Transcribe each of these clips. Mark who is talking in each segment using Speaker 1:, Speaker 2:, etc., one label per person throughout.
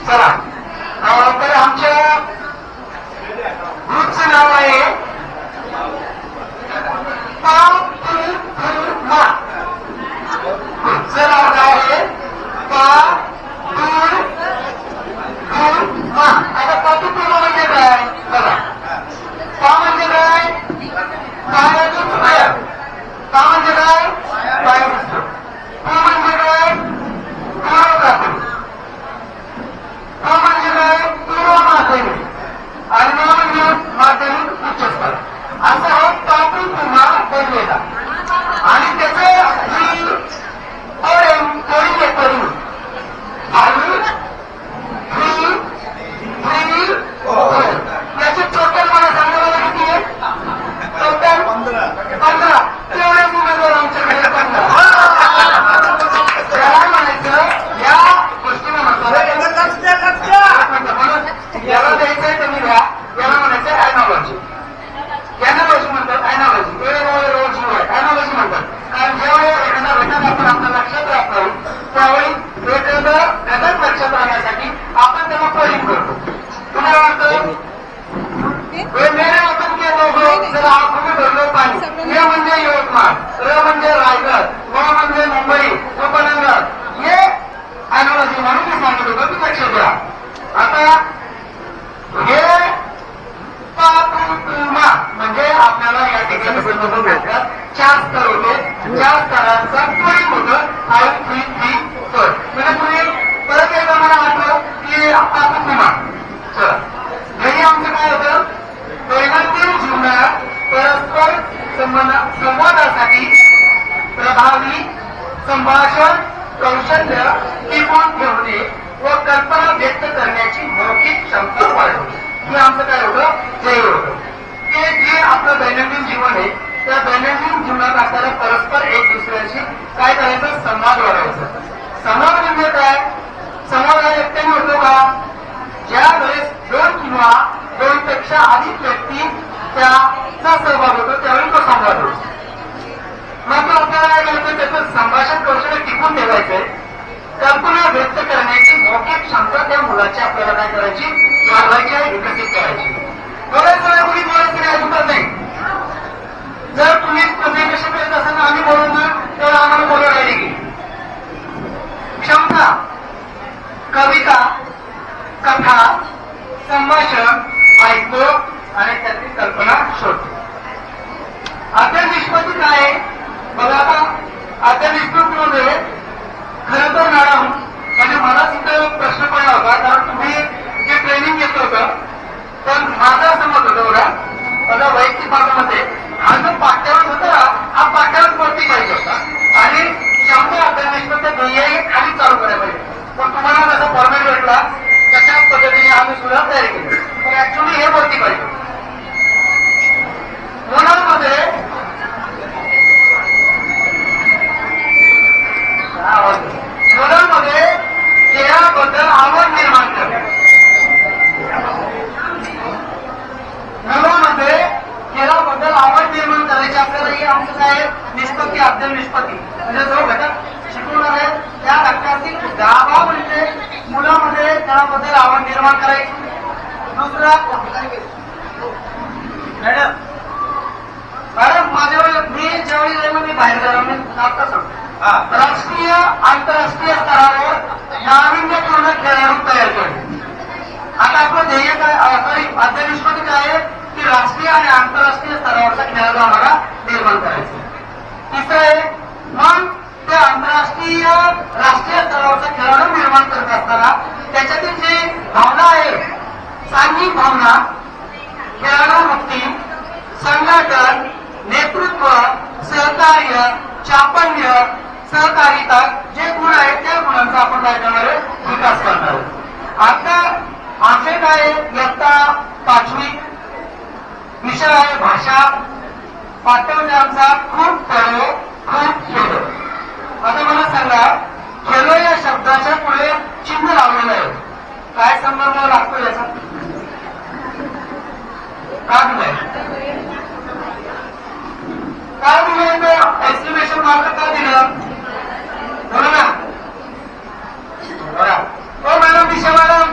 Speaker 1: चला तर आमच्या ग्रुपचं नाव आहे ग्रुपचं नाव काय आहे आता पातुर्मा म्हणजे काय बघा पा म्हणजे काय पायातून पाया का म्हणजे काय पाय दिसतो पू म्हणजे काय पूर्व प्राथमिक प म्हणजे काय पूर्व माध्यमिक आणि म म्हणजे माध्यमिक उच्चस्तर असा हा पातुर्मा बनलेला आणि त्याचं जी कोणी करून आणि याची टोटल मला सांगायला किती आहे टोटल 15 तेवढे उमेदवार आमच्याकडे 15 त्याला म्हणायचं या गोष्टीला म्हणतो याला द्यायचंय तुम्ही घ्या याला म्हणायचं ऍनॉलॉजी ऍनॉलॉजी म्हणतात ऍनॉलॉजी ऍनॉलॉजी म्हणतात कारण ज्यावेळी एखादा घटक आपण आपल्या लक्षात राहतो त्यावेळी एखादा घटक लक्षात राहण्यासाठी आपण त्याला परिण करतो उदाहरणार्थ मेरे वतन के लोगों जर आंखों में भरलो पाणी ये म्हणजे यवतमाळ र म्हणजे रायगड म म्हणजे मुंबई उपनगर हे ऍनॉलॉजी म्हणून मी सांगत होतो की लक्षात घ्या आता हे पातुर्मा म्हणजे आपल्याला या ठिकाणी समजून घ्यायचं 4 स्तर होते 4 स्तरांचा त्वरित होतं I3 स्तर म्हणजे तुम्ही परत एकदा मला वाटलं की पातुर्मा चला घरी आमचं काय होतं दैनंदिन जीवनात परस्पर संवादासाठी प्रभावी संभाषण कौशल्य टिकून ठेवणे व कल्पना व्यक्त करण्याची मौखिक क्षमता वाढवणे हे आमचं काय होतं ध्येय होतं की जे आपलं दैनंदिन जीवन आहे त्या दैनंदिन जीवनात आपल्याला परस्पर एक दुसऱ्याशी काय करायचं संवाद वाढवायचा संवाद म्हणजे काय संवाद हा एकट्याने होतो का ज्या वेळेस 2 किंवा 2 पेक्षा अधिक व्यक्ती त्याचा सहभाग होतो त्यावेळी तो संवाद होतो मग आपल्याला काय करायचं त्याचं संभाषण कौशल्य टिकून ठेवायचंय कल्पना व्यक्त करण्याची मौखिक क्षमता त्या मुलाची आपल्याला काय करायची वाढवायची आहे विकसित करायची बोलायचं नाही कोणी बोलायचं नाही अजिबात नाही जर तुम्ही प्रेझेंटेशन करत असाल आम्ही बोलू ना तर आम्हाला बोलू राहिली की क्षमता कविता कथा संभाषण ऐकतो आणि त्यातली कल्पना शोधतो अध्ययन निष्पत्ती काय आहे बघा आता अध्ययन निष्पत्तीमध्ये खरं तर मॅडम म्हणजे मला तिथं प्रश्न पडला होता कारण तुम्ही जे ट्रेनिंग घेतलं होतं पण माझं असं मत होतं बघा माझा वैयक्तिक भागामध्ये हा जो पाठ्यावर होता हा पाठ्यावर वरती पाहिजे होता आणि शंभर अध्ययन निष्पत्ती ध्येय खाली चालू करायला पाहिजे पण तुम्हाला जसा फॉर्मॅट भेटला तशा पद्धतीने आम्ही सुद्धा तयारी केली पण ऍक्च्युली हे वरती पाहिजे मुलांमध्ये खेळाबद्दल आवड निर्माण करणे मुलांमध्ये खेळाबद्दल आवड निर्माण करायची आपल्याला हे आमचं काय निष्पत्ती अध्ययन निष्पत्ती म्हणजे जो घटक शिकवणार आहे त्या घटकाची गाभा म्हणजे मुलांमध्ये त्याबद्दल आवड निर्माण करायची दुसरा मॅडम माझ्यावेळी मी ज्यावेळी जाईल मी बाहेर जाणार मी आता सांगतो राष्ट्रीय आंतरराष्ट्रीय स्तरावर नाविन्यपूर्ण खेळाडू तयार करणे आता आपलं ध्येय काय सॉरी अध्ययन निष्पत्ती काय आहे की राष्ट्रीय आणि आंतरराष्ट्रीय स्तरावरचा खेळाडू आम्हाला निर्माण करायचा तिसरं आहे मग त्या आंतरराष्ट्रीय राष्ट्रीय स्तरावरचा खेळाडू निर्माण करत असताना त्याच्यातील जी भावना आहे सांघिक भावना खेळाडू मुक्ती संघटन नेतृत्व सहकार्य चापल्य सहकारिता जे गुण आहेत त्या गुणांचा आपण काय करणार आहे विकास करणार आहोत आता आमचे काय इयत्ता 5वी विषय आहे भाषा पाठ्यक्रम आमचा खूप खेळो खूप खेळो आता मला सांगा खेळो या शब्दाच्या पुढे चिन्ह लावलेलं आहे काय संदर्भ लागतो याचा का दिलाय काय दिलं एस्टिमेशन मार्क का दिलं बोला ना हो मॅडम दिशा मॅडम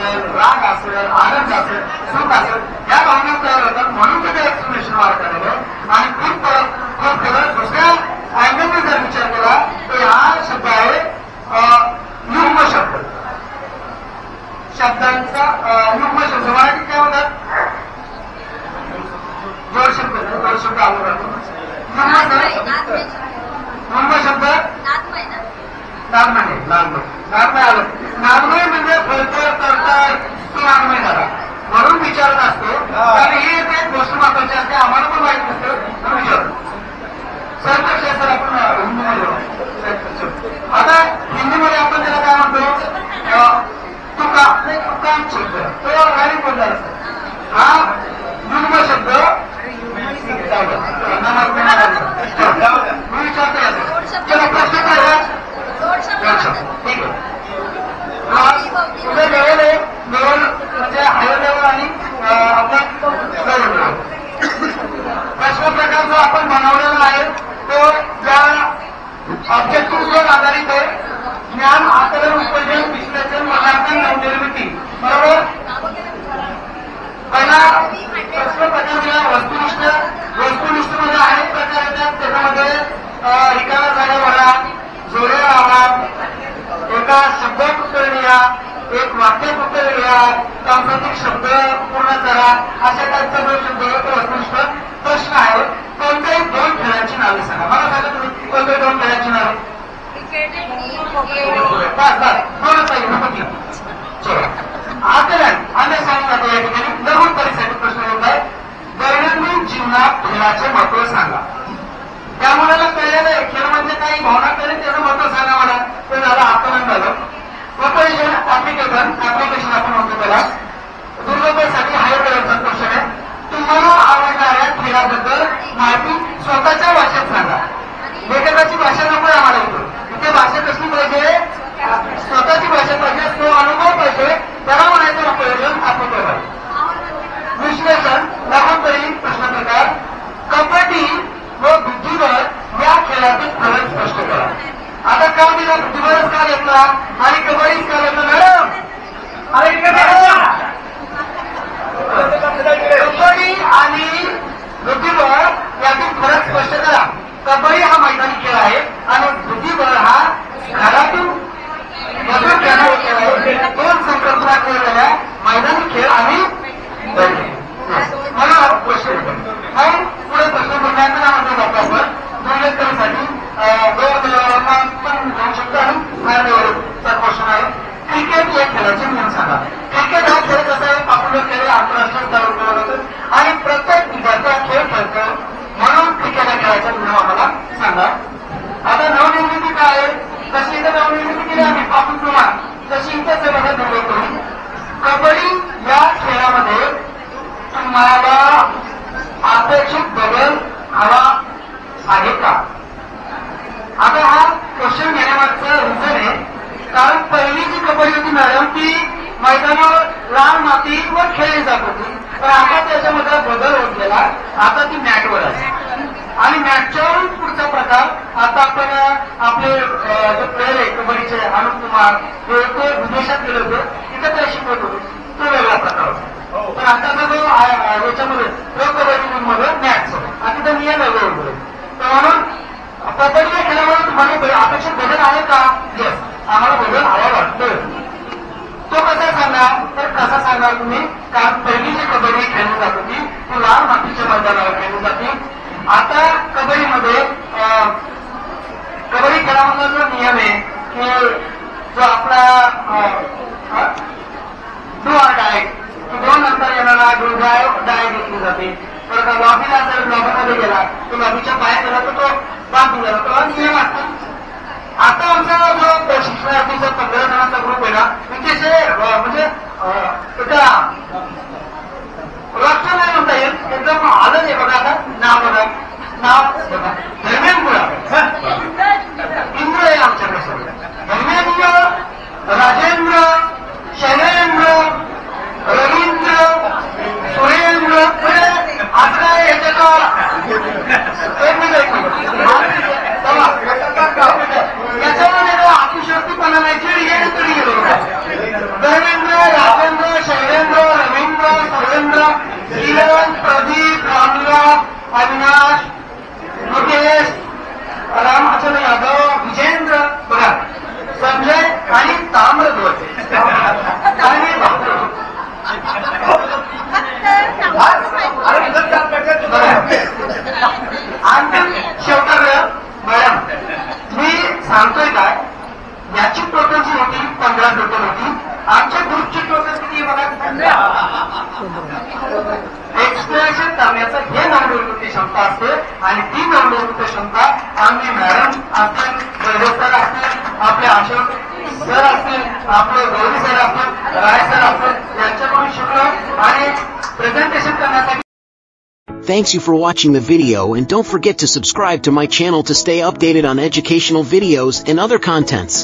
Speaker 1: असेल, राग असेल, आनंद असेल, सुख असेल, या भावना तयार होतात. म्हणून ते एक्सप्लेनेशन मार्क आलेलं. आणि खूप दुसऱ्या अँगलने जर विचार केला तर हा शब्द आहे युग्म शब्द. शब्दांचा युग्म शब्द मराठीत काय म्हणतात? जोड शब्द. जोड शब्द आलो जातो. युग्म शब्द नागमय. नागमय आलं. नागमय म्हणजे फळतोय करताय तो नागमय झाला म्हणून विचारत असतो. आणि ही एक गोष्ट महत्वाची असते, आम्हाला पण माहित नसतं विचार सर्वक्षेत्र आपण हिंदीमध्ये. आता हिंदीमध्ये आपण त्याला काय म्हणतो? तुका. तुका शब्द तो गाडी बोलला असतो. हा युग्म शब्द मी विचारतो चला प्रश्न काय? ठीक आहे. तुझं लेवल आहे, लेवल म्हणजे हायर लेवल आणि आपला लोअर लेवल. प्रश्न प्रकार जो आपण बनवलेला आहे तो ज्या ऑब्जेक्टिव्हवर आधारित आहे. ज्ञान, आकलन, उपयोजन, विश्लेषण, मूल्यांकन, नवनिर्मिती. बरोबर. पहिला प्रश्न प्रकार वस्तुनिष्ठमध्ये अनेक प्रकार येतात. त्याच्यामध्ये रिकाम्या जागा भरा, जोडे लावा, एका शब्दात उत्तर लिहा, एक वाक्यात उत्तर लिहा, सांस्कृतिक शब्द पूर्ण करा. अशा टाईपचा जो शब्द वस्तुनिष्ठ प्रश्न आहे. कोणत्याही दोन खेळांची नावे सांगा. मला सांगा तुम्ही कोणत्या दोन खेळांची नावे? बस दोनच पाहिजे. आकलन आम्ही सांगतो या ठिकाणी लघुपरीसाठी प्रश्न होत आहे. दैनंदिन जीवनात खेळाचे महत्व सांगा. त्या मुलाला कळलेलं आहे खेळ म्हणजे काही भावना करेल त्याचं महत्व सांगा मला. ते झालं आकलन झालं. उपयोजन ऍप्लिकेशन आपण म्हणतो त्याला. दुर्लभतेसाठी हायर लेवलचा क्वेश्चन आहे. तुम्हाला आवडणाऱ्या खेळाबद्दल माहिती स्वतःच्या भाषेत सांगा. लेखकाची भाषा नको आम्हाला होतो. इथे भाषा कसली पाहिजे? स्वतःची भाषा पाहिजे, तो अनुभव पाहिजे. त्याला म्हणायचं उपयोजन ऍप्लिकेशन. विश्लेषण लहानपणी प्रश्न प्रकार. कबड्डी व बुद्धिबळ या खेळातील फरक स्पष्ट करा. आता का दिला बुद्धिबळच का घेतला आणि कबड्डीच का घेतला मॅडम? कबड्डी आणि बुद्धिबळ यातील फरक स्पष्ट करा. कबड्डी हा मैदानी खेळ आहे आणि बुद्धिबळ हा घरातून मधून खेळणारा खेळ आहे. दोन संकल्पना केलेल्या मैदानी खेळ आणि मला क्वेश्चन मग पुढे प्रश्न मूल्यांकन म्हणतो जातो आपण. मूल्यांकनासाठी पण जाऊ शकतो आणि हायर लेवलचा क्वेश्चन आहे. क्रिकेट या खेळाचे नियम सांगा. क्रिकेट हा खेळ कसा आहे? पॉप्युलर खेळ, आंतरराष्ट्रीय स्तरावर खेळला जातो आणि प्रत्येक विद्यार्थी खेळ खेळतो. म्हणून क्रिकेट या खेळाचा नियम आम्हाला सांगा. आता नवनिर्मिती काय आहे? कशी इथं नवनिर्मिती केली आम्ही आपण तुम्हाला तशी इथं बघा निवडतो. कबड्डी या खेळामध्ये तुम्हाला अपेक्षित बदल हवा आहे का? आता हा क्वेश्चन घेण्यामागचं रिझन आहे कारण पहिली जी कबड्डी होती मॅडम ती मैदानावर लाल मातीवर खेळली जात होती. पण आता त्याच्यामध्ये बदल होत गेला. आता ती मॅटवर आहे आणि मॅटच्यावरून पुढचा प्रकार आता आपण आपले जे प्लेयर आहे कबड्डीचे अनुप कुमार ते विदेशात गेले होते तिथे ते शिकवत होते. तो वेगळा प्रकार होता. पण आता जो याच्यामध्ये प्रो कबड्डी मध्ये मॅच आणि तिथे नियम वेगळे. तर म्हणून कबड्डी या खेळामध्ये तुम्हाला अपेक्षित बदल आहे का? येस, आम्हाला बदल हवा वाटतोय. तो कसा सांगा? तर कसा सांगा तुम्ही? कारण पहिली जी कबड्डी खेळली जात होती ती लाल मातीच्या मैदानावर खेळली जाते. आता कबड्डीमध्ये कबड्डी खेळामधला जो नियम आहे की जो आपला डू ऑर डाय, दोन नंतर येणारा डाय घेतली जाते. तर लॉबीला जर लॉबीमध्ये गेला तो लॉबीच्या बाहेर गेला तर तो बाद दिला जातो. नियम असतात. आता आमचा जो शिक्षणार्थीचा 15 जणांचा ग्रुप आहे ना विशेष म्हणजे एका राष्ट्र नाही म्हणता येईल एकदम आलं आहे. बघा आता नाव बघा, नाव बघा धर्मेंद्र इंद्र आहे आमच्याकडे सगळं. धर्मेंद्र, राजेंद्र, शैलेंद्र, रवींद्र, सुरेंद्र. आज काय याच्यामध्ये अतिशक्तीपणा नाही तरी गेलो. धर्मेंद्र, राजेंद्र, आणि ताम्रध्वज आणि अंतिम शेवटं मॅडम मी सांगतोय काय, याची टोटल जी होती 15 टोटल होती. आमच्या ग्रुपची टोटल किती बघा, एक्सप्लेनेशन करण्याचं हे नवनिर्मिती क्षमता असते. आणि ती नवनिर्मिती क्षमता आम्ही मॅडम असतील, सर असतील, आपले अशोक सर असतील, आपले गौरी सर असतील, राय सर असतील, यांच्याकडून शिकलो आणि प्रेझेंटेशन करण्यासाठी.
Speaker 2: Thanks you for watching the video, and don't forget to subscribe to my channel to stay updated on educational videos and other contents.